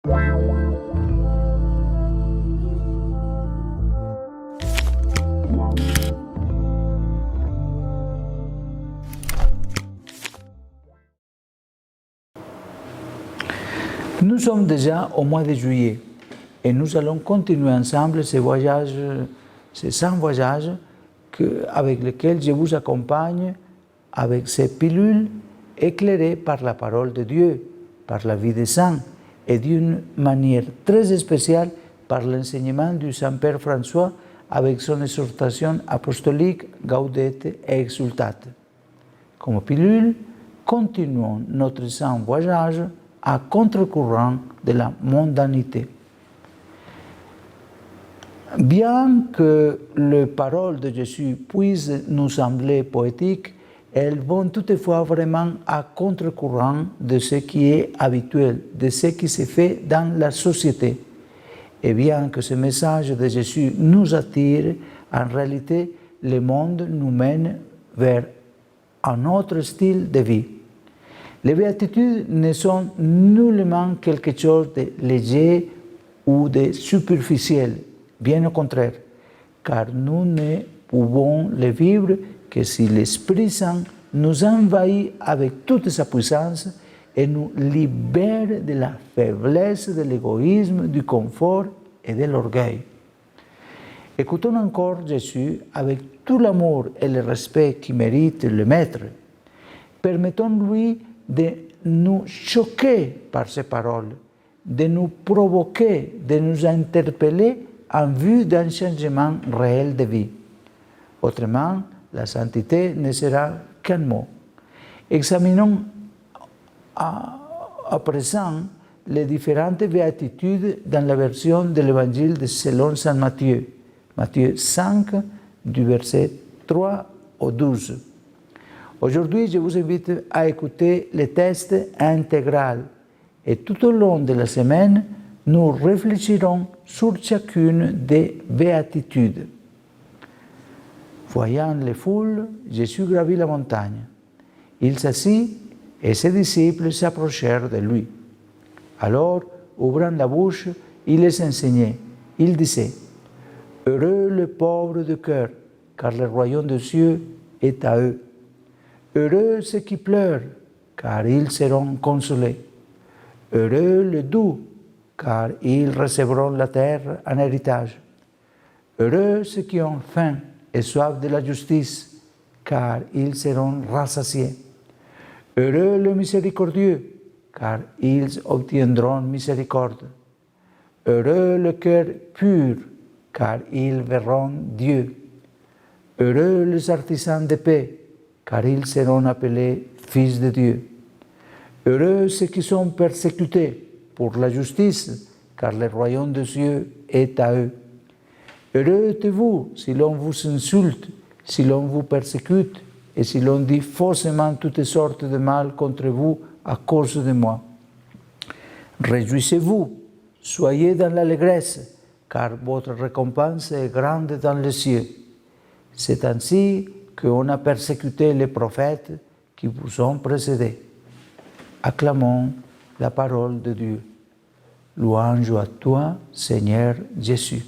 Nous sommes déjà au mois de juillet et nous allons continuer ensemble ces voyages, ces 100 voyages avec lesquels je vous accompagne avec ces pilules éclairées par la parole de Dieu, par la vie des saints et d'une manière très spéciale par l'enseignement du Saint-Père François avec son exhortation apostolique Gaudete et Exsultate. Comme pilule, continuons notre 100 voyage à contre-courant de la mondanité. Bien que les paroles de Jésus puissent nous sembler poétiques, elles vont toutefois vraiment à contre-courant de ce qui est habituel, de ce qui se fait dans la société. Et bien que ce message de Jésus nous attire, en réalité, le monde nous mène vers un autre style de vie. Les béatitudes ne sont nullement quelque chose de léger ou de superficiel, bien au contraire, car nous ne pouvons les vivre que si l'Esprit Saint nous envahit avec toute sa puissance et nous libère de la faiblesse, de l'égoïsme, du confort et de l'orgueil. Écoutons encore Jésus avec tout l'amour et le respect qui mérite le Maître. Permettons-lui de nous choquer par ses paroles, de nous provoquer, de nous interpeller en vue d'un changement réel de vie. Autrement, la sainteté ne sera qu'un mot. Examinons à présent les différentes béatitudes dans la version de l'Évangile selon saint Matthieu, Matthieu 5, du verset 3 au 12. Aujourd'hui, je vous invite à écouter le texte intégral et tout au long de la semaine, nous réfléchirons sur chacune des béatitudes. Voyant les foules, Jésus gravit la montagne. Il s'assit et ses disciples s'approchèrent de lui. Alors, ouvrant la bouche, il les enseignait. Il disait, « Heureux les pauvres de cœur, car le royaume des cieux est à eux. Heureux ceux qui pleurent, car ils seront consolés. Heureux les doux, car ils recevront la terre en héritage. Heureux ceux qui ont faim et soif de la justice, car ils seront rassasiés. Heureux les miséricordieux, car ils obtiendront miséricorde. Heureux le cœur pur, car ils verront Dieu. Heureux les artisans de paix, car ils seront appelés fils de Dieu. Heureux ceux qui sont persécutés pour la justice, car le royaume des cieux est à eux. Heureux êtes-vous si l'on vous insulte, si l'on vous persécute, et si l'on dit faussement toutes sortes de mal contre vous à cause de moi. Réjouissez-vous, soyez dans l'allégresse, car votre récompense est grande dans les cieux. C'est ainsi qu'on a persécuté les prophètes qui vous ont précédés. Acclamons la parole de Dieu. Louange à toi, Seigneur Jésus.